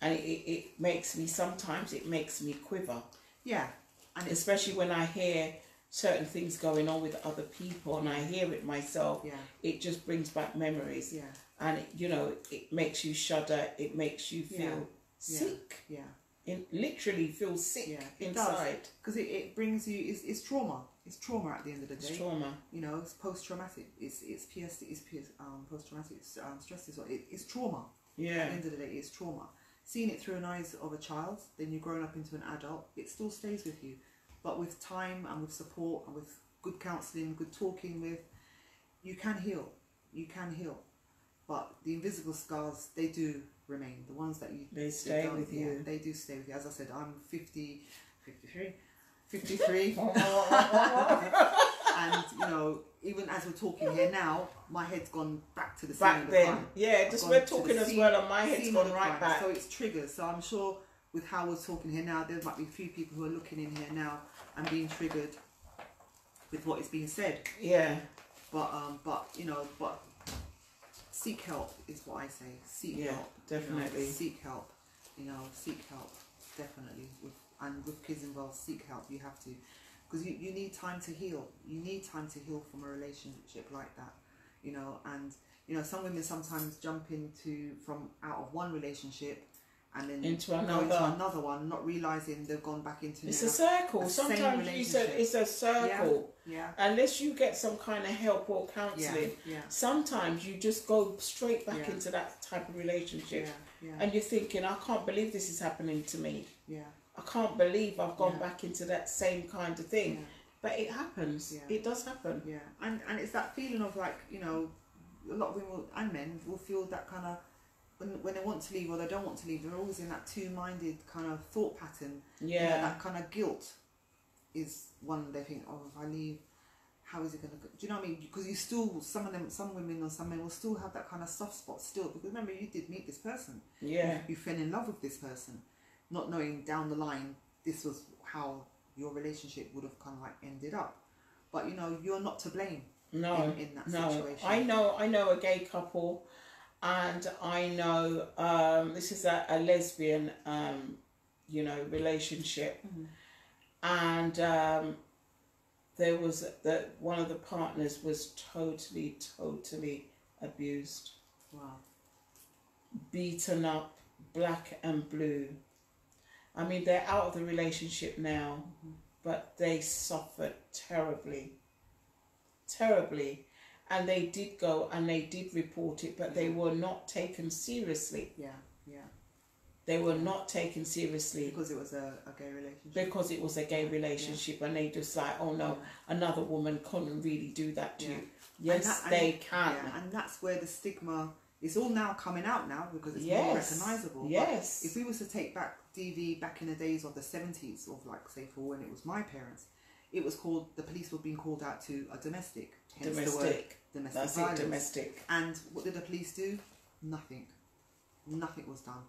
And it makes me, sometimes it makes me quiver. And especially when I hear certain things going on with other people, and I hear it myself, it just brings back memories. And you know, it makes you shudder, it makes you feel sick. Literally feel sick inside. Because it brings you, it's trauma. It's trauma at the end of the day. It's trauma. You know, it's post-traumatic. It's post-traumatic stress disorder. It's trauma. At the end of the day, it's trauma. Seeing it through the eyes of a child, then you're growing up into an adult, it still stays with you. But with time and with support and with good counselling, good talking with, you can heal. You can heal. But the invisible scars, they do remain. The ones that you... They stay with you. They do stay with you. As I said, I'm 53. And, you know, even as we're talking here now, my head's gone back to the scene of the crime. Just we're talking as well, and my head's gone right back. So it's triggers. So I'm sure with how we're talking here now, there might be a few people who are looking in here now and being triggered with what is being said. But you know, seek help is what I say. Seek help. Definitely. You know, seek help. You know, seek help. Definitely. And with kids involved, seek help. You have to. Because you need time to heal. You need time to heal from a relationship like that. You know, and, you know, some women sometimes jump from out of one relationship and then into go into another one, not realising they've gone back into... It's a circle. Sometimes you said it's a circle. Unless you get some kind of help or counselling, sometimes you just go straight back into that type of relationship. And you're thinking, I can't believe this is happening to me. I can't believe I've gone back into that same kind of thing. But it happens. It does happen. And it's that feeling of, like, you know, a lot of women and men will feel that kind of when they want to leave or they don't want to leave, they're always in that two-minded kind of thought pattern. Yeah. You know, that kind of guilt is one they think, oh, if I leave, how is it going to go? Do you know what I mean? Because you still, some women or some men will still have that kind of soft spot still. Because remember, you did meet this person. Yeah. You fell in love with this person, not knowing down the line this was how your relationship would have kind of like ended up. But, you know, you're not to blame. No, in that situation. I know a gay couple, and I know this is a lesbian, you know, relationship, and there was one of the partners was totally abused. Wow. Beaten up, black and blue. I mean, they're out of the relationship now, but they suffered terribly. And they did go and they did report it, but they were not taken seriously. They were not taken seriously because it was a gay relationship. Because it was a gay relationship, and they just like, oh no, another woman couldn't really do that to you. Yes, they can. And that's where the stigma is all now coming out now, because it's more recognisable. Yes. But if we was to take back DV back in the days of the 70s, of like say for when it was my parents, it was called, the police were being called out to a domestic. Hence the word domestic violence. Domestic. And what did the police do? Nothing. Nothing was done.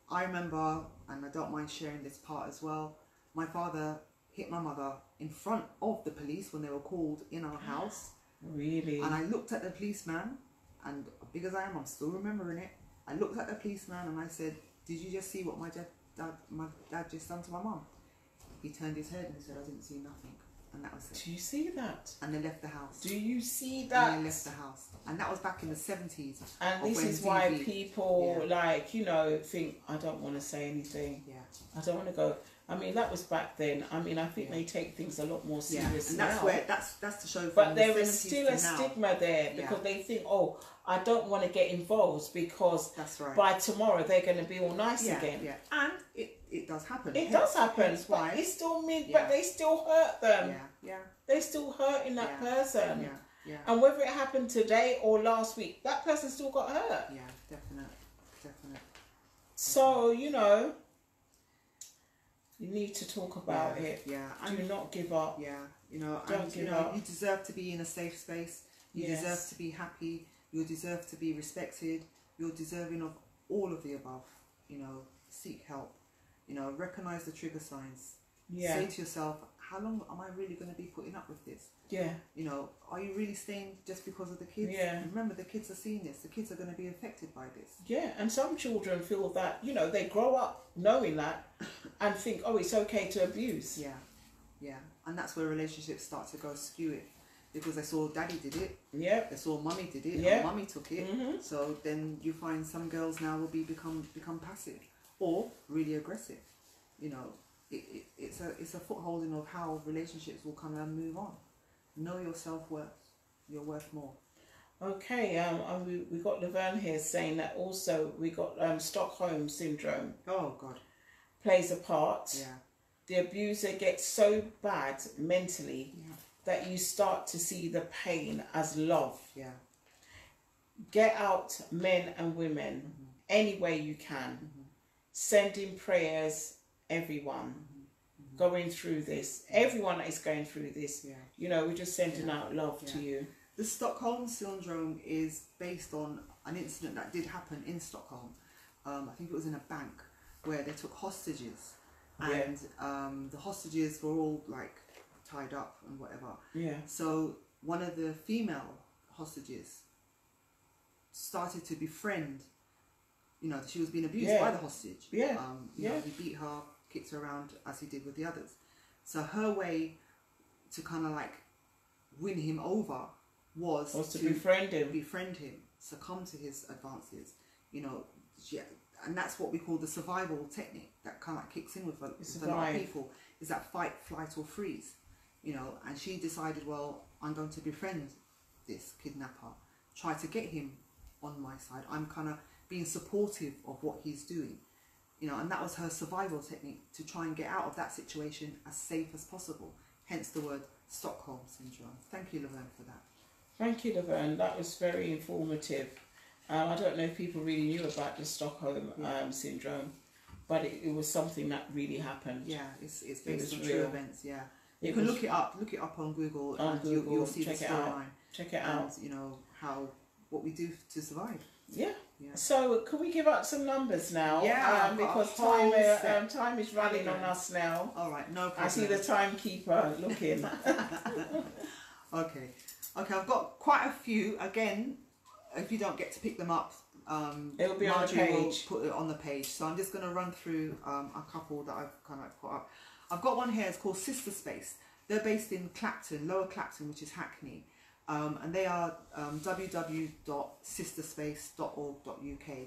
I remember, and I don't mind sharing this part as well, my father hit my mother in front of the police when they were called in our house. Really? And I looked at the policeman, and big as I am, I'm still remembering it. I looked at the policeman and I said, did you just see what my dad just done to my mum? He turned his head and he said, I didn't see nothing. And that was it. Do you see that? And they left the house. Do you see that? And they left the house. And that was back in the 70s. And this is why people, like, you know, think, I don't want to say anything. Yeah. I don't want to go. I mean, that was back then. I mean, I think they take things a lot more serious and that's now. Where, that's to show. But there is still a stigma there, because they think, oh, I don't want to get involved because by tomorrow they're going to be all nice again. Yeah. And it does happen. It does happen. But it's still but they still hurt them. Yeah. They still hurting that person. Yeah. And whether it happened today or last week, that person still got hurt. Yeah, definitely. So, you know, you need to talk about it. Yeah. Do not give up. Yeah. You know, don't give up. You deserve to be in a safe space. You deserve to be happy. You deserve to be respected. You're deserving of all of the above. You know, seek help. You know, recognize the trigger signs. Yeah. Say to yourself, how long am I really going to be putting up with this? Yeah. You know, are you really staying just because of the kids? Yeah. Remember, the kids are seeing this. The kids are going to be affected by this. Yeah, and some children feel that, you know, they grow up knowing that and think, oh, it's okay to abuse. Yeah. And that's where relationships start to go skew it. Because they saw daddy did it. Yeah. They saw mummy did it. Yeah. Or mummy took it. So then you find some girls now will become passive or really aggressive. You know, it's a footholding of how relationships will come and move on. Know your self-worth. You're worth more. Okay, we got Laverne here saying that also we got Stockholm syndrome. Oh God. Plays a part. Yeah. The abuser gets so bad mentally that you start to see the pain as love. Yeah. Get out, men and women, any way you can. Send in prayers, everyone going through this. Everyone is going through this. Yeah. You know, we're just sending out love to you. The Stockholm syndrome is based on an incident that did happen in Stockholm. I think it was in a bank where they took hostages, and the hostages were all like tied up and whatever. Yeah. So one of the female hostages started to befriend. You know, she was being abused by the hostage. Yeah. You know, he beat her, kicked her around as he did with the others. So her way to kind of like win him over was to befriend him, succumb to his advances. You know, and that's what we call the survival technique that kind of like kicks in with a lot of people, is that fight, flight or freeze. You know, and she decided, well, I'm going to befriend this kidnapper, try to get him on my side. I'm kind of being supportive of what he's doing. You know, and that was her survival technique to try and get out of that situation as safe as possible. Hence the word Stockholm syndrome. Thank you, Laverne, for that. Thank you, Laverne. That was very informative. I don't know if people really knew about the Stockholm syndrome, but it was something that really happened. Yeah, it's based on true events. Yeah, you can look it up on Google, and Google, you'll see the check it out. storyline. Check it out. You know what we do to survive. Yeah. So can we give out some numbers now? Yeah, because time is running on us now. All right, no problem. I see the timekeeper looking. Okay, I've got quite a few. Again, if you don't get to pick them up, it'll be Marjorie on the page. Will put it on the page. So I'm just going to run through a couple that I've kind of put up. I've got one here. It's called Sister Space. They're based in Clapton, Lower Clapton, which is Hackney. And they are www.sisterspace.org.uk.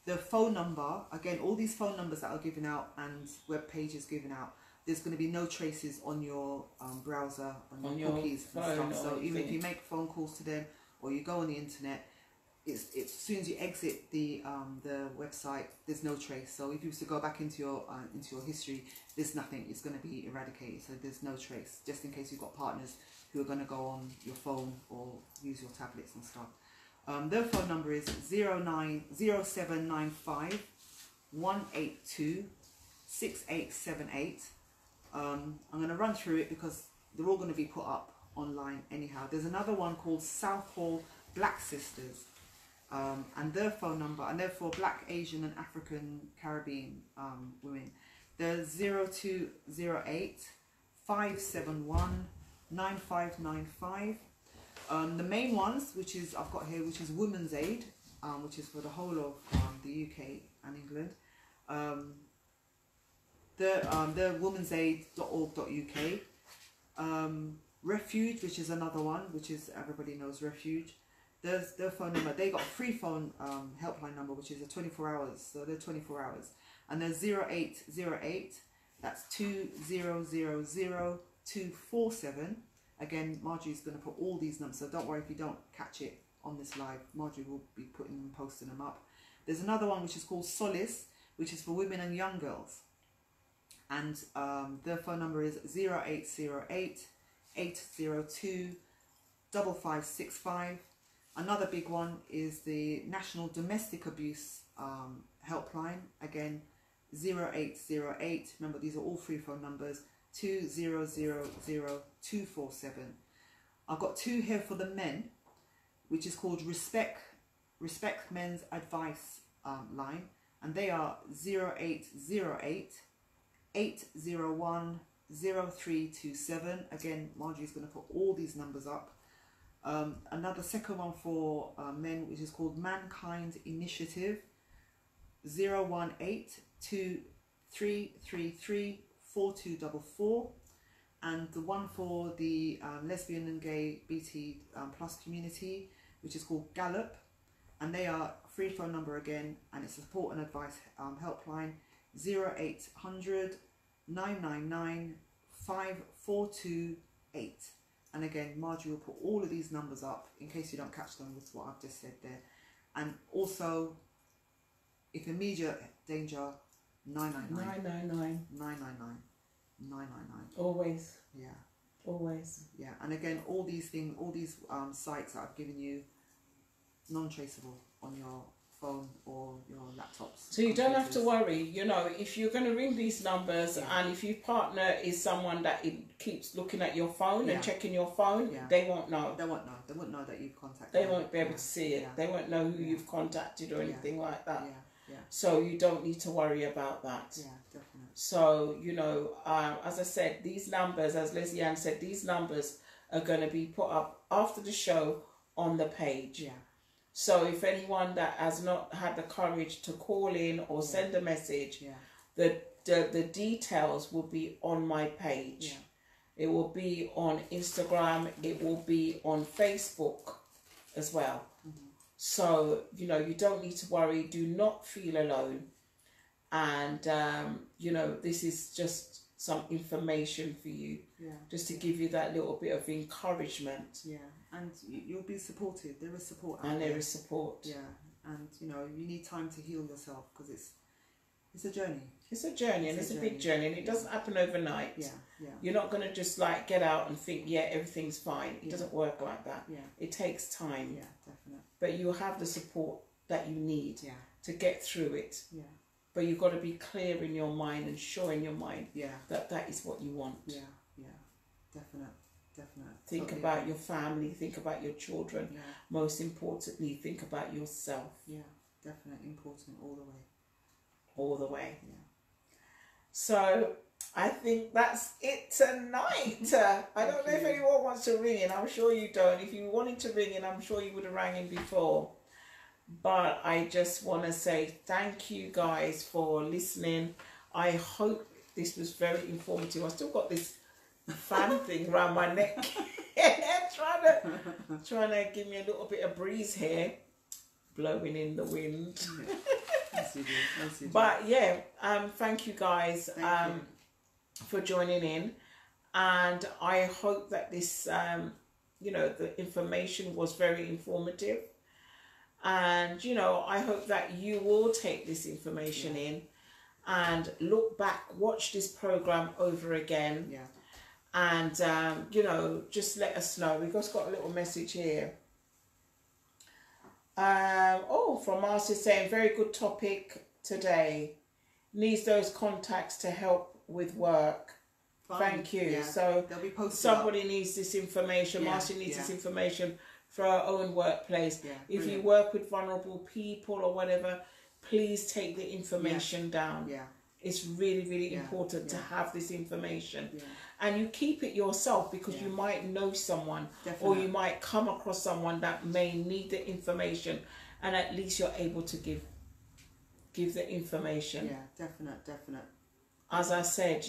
The phone number, again, all these phone numbers that are given out and web pages given out, there's going to be no traces on your browser, on your cookies and stuff. So even if you make phone calls to them or you go on the internet, it's as soon as you exit the website, there's no trace. So if you was to go back into your history, there's nothing. It's going to be eradicated. So there's no trace, just in case you've got partners who are going to go on your phone or use your tablets and stuff. Their phone number is 0795 182 6878. I'm going to run through it because they're all going to be put up online anyhow. There's another one called Southall Black Sisters, and their phone number, and they're for Black, Asian and African Caribbean women. They're 0208 571 9595. The main ones, which is I've got here, which is Women's Aid, which is for the whole of the UK and England. They're womensaid.org.uk. Refuge, which is another one, which is everybody knows Refuge. There's their phone number. They got a free phone helpline number, which is a 24 hours. So they're 24 hours, and they're 0808. That's 2000247. Again, Marjorie's going to put all these numbers, so don't worry if you don't catch it on this live. Marjorie will be putting and posting them up. There's another one which is called Solace, which is for women and young girls, and their phone number is 0808 802 5565. Another big one is the National Domestic Abuse helpline. Again, 0808. Remember, these are all free phone numbers. 2000247. I've got two here for the men, which is called Respect Men's Advice line, and they are 0808 801 0327. Again, Marjorie's going to put all these numbers up. Another second one for men, which is called Mankind Initiative, 018 2333 4244, and the one for the lesbian and gay BT plus community, which is called Gallup, and they are free phone number again, and it's a support and advice helpline, 0800 999 5428. And again, Marjorie will put all of these numbers up in case you don't catch them with what I've just said there. And also, if immediate danger, 999. Always. Yeah. Always. Yeah. And again, all these things, all these sites that I've given you, non-traceable on your phone or your laptops. So you don't have to worry, you know, if you're going to ring these numbers, and if your partner is someone that keeps looking at your phone and checking your phone, they won't know. They won't know. They won't know that you've contacted They them. won't be able to see it. They won't know who you've contacted or anything like that. Yeah. So you don't need to worry about that. Yeah, definitely. So, you know, as I said, these numbers, as Leslie Ann said, these numbers are going to be put up after the show on the page. Yeah. So if anyone that has not had the courage to call in or send a message, the details will be on my page. Yeah. It will be on Instagram. It will be on Facebook as well. Mm-hmm. So, you know, you don't need to worry. Do not feel alone. And, you know, this is just some information for you. Yeah. Just to give you that little bit of encouragement. Yeah. And you'll be supported. There is support. And there is support. Yeah. And, you know, you need time to heal yourself because it's a journey. It's a journey, and it's a big journey, and it doesn't happen overnight. Yeah. You're not going to just like get out and think, everything's fine. It doesn't work like that. Yeah. It takes time. Yeah, definitely. But you have the support that you need Yeah. to get through it. Yeah. But you've got to be clear in your mind and sure in your mind Yeah. that that is what you want. Yeah. Yeah. Definite. Think Totally about agree. your family, think about your children. Yeah. Most importantly, think about yourself. Yeah. Definitely important all the way. All the way. Yeah. So I think that's it tonight. I don't know if anyone wants to ring in. I'm sure you don't. If you wanted to ring in, I'm sure you would have rang in before. But I just want to say thank you guys for listening. I hope this was very informative. I still got this fan thing around my neck. trying to give me a little bit of breeze here, blowing in the wind. Yes, you do. Yes, you do. But yeah, thank you guys Thank you. for joining in, and I hope that this the information was very informative, and I hope that you will take this information in and look back, watch this program over again. Yeah. And just let us know. We've just got a little message here. From Marcia saying, very good topic today. Needs those contacts to help with work. Fine. Thank you. Yeah. So they'll be posted somebody up. needs this information. Yeah, Marcia needs yeah. this information for our own workplace. Yeah, if you brilliant. work with vulnerable people or whatever, please take the information down. Yeah. It's really, really Yeah, important to yeah. have this information. Yeah. And you keep it yourself because Yeah. you might know someone Definitely. or you might come across someone that may need the information, and at least you're able to give the information. Yeah, definite. As I said,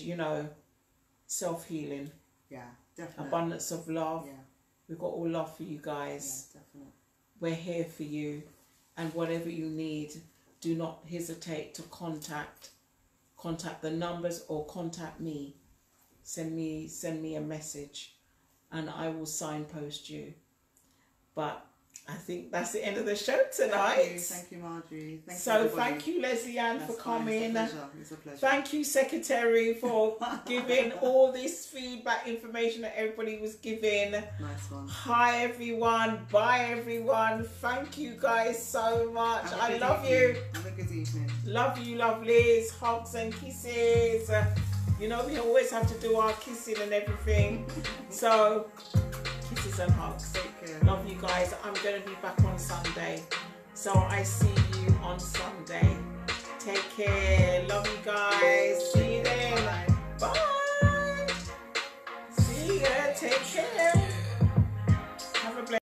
self-healing, Yeah, definite. abundance of love. Yeah, We've got all love for you guys. yeah, definite. We're here for you, and whatever you need, do not hesitate to contact the numbers or contact me. Send me a message and I will signpost you. But I think that's the end of the show tonight. Thank you, Marjorie. Thank you, Leslie Ann, for coming. It's a pleasure. Thank you, Secretary, for giving all this feedback information that everybody was giving. Nice one. Hi everyone. Bye everyone. Thank you guys so much. I love you. Have a good evening. Love you, lovelies. Hugs and kisses. We always have to do our kissing and everything. So, kisses and hugs. Take care. Love you guys. I'm going to be back on Sunday. So I see you on Sunday. Take care. Love you guys. See you then. Bye. Bye. See ya. Take care.